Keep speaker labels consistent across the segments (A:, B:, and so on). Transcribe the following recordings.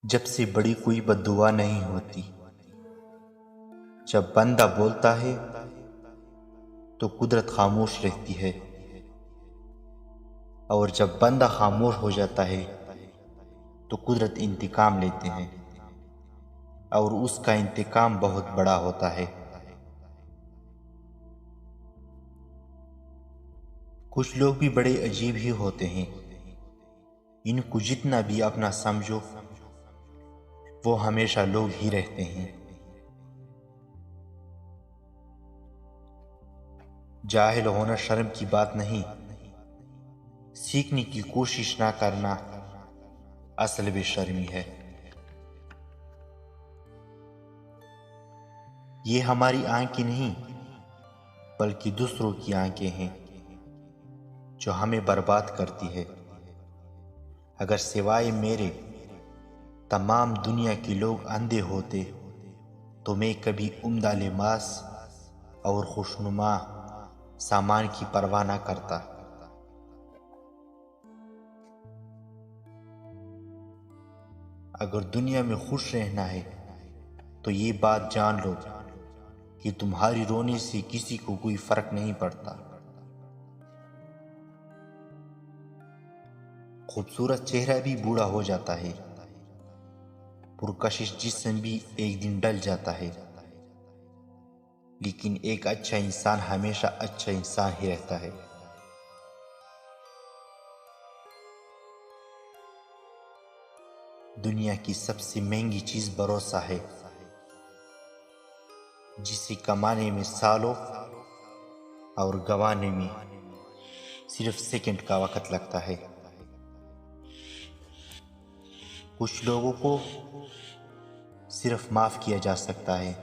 A: جب سے بڑی کوئی بد دعا نہیں ہوتی۔ جب بندہ بولتا ہے تو قدرت خاموش رہتی ہے، اور جب بندہ خاموش ہو جاتا ہے تو قدرت انتقام لیتے ہیں، اور اس کا انتقام بہت بڑا ہوتا ہے۔ کچھ لوگ بھی بڑے عجیب ہی ہوتے ہیں، ان کو جتنا بھی اپنا سمجھو وہ ہمیشہ لوگ ہی رہتے ہیں۔ جاہل ہونا شرم کی بات نہیں، سیکھنے کی کوشش نہ کرنا اصل بے شرمی ہے۔ یہ ہماری آنکھیں نہیں بلکہ دوسروں کی آنکھیں ہیں جو ہمیں برباد کرتی ہے۔ اگر سوائے میرے تمام دنیا کے لوگ اندھے ہوتے تو میں کبھی عمدہ لباس اور خوشنما سامان کی پرواہ نہ کرتا۔ اگر دنیا میں خوش رہنا ہے تو یہ بات جان لو کہ تمہاری رونے سے کسی کو کوئی فرق نہیں پڑتا۔ خوبصورت چہرہ بھی بوڑھا ہو جاتا ہے، پرکشش جسم بھی ایک دن ڈل جاتا ہے، لیکن ایک اچھا انسان ہمیشہ اچھا انسان ہی رہتا ہے۔ دنیا کی سب سے مہنگی چیز بھروسہ ہے، جسے کمانے میں سالوں اور گنوانے میں صرف سیکنڈ کا وقت لگتا ہے۔ کچھ لوگوں کو صرف معاف کیا جا سکتا ہے،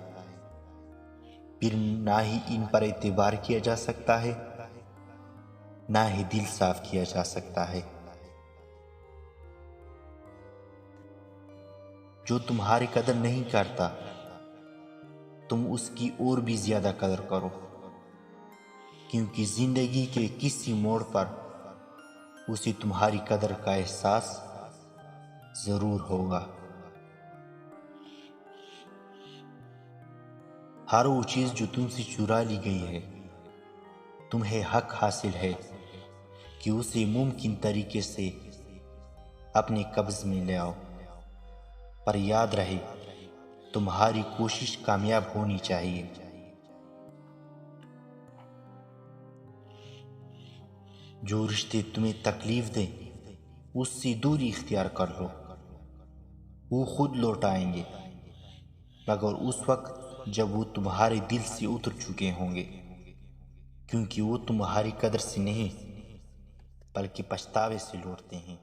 A: پھر نہ ہی ان پر اعتبار کیا جا سکتا ہے، نہ ہی دل صاف کیا جا سکتا ہے۔ جو تمہاری قدر نہیں کرتا تم اس کی اور بھی زیادہ قدر کرو، کیونکہ زندگی کے کسی موڑ پر اسے تمہاری قدر کا احساس ضرور ہوگا۔ ہر وہ چیز جو تم سے چرا لی گئی ہے، تمہیں حق حاصل ہے کہ اسے ممکن طریقے سے اپنے قبض میں لے آؤ، پر یاد رہے تمہاری کوشش کامیاب ہونی چاہیے۔ جو رشتے تمہیں تکلیف دیں اس سے دوری اختیار کر لو، وہ خود لوٹ آئیں گے، مگر اس وقت جب وہ تمہارے دل سے اتر چکے ہوں گے، کیونکہ وہ تمہاری قدر سے نہیں بلکہ پچھتاوے سے لوٹتے ہیں۔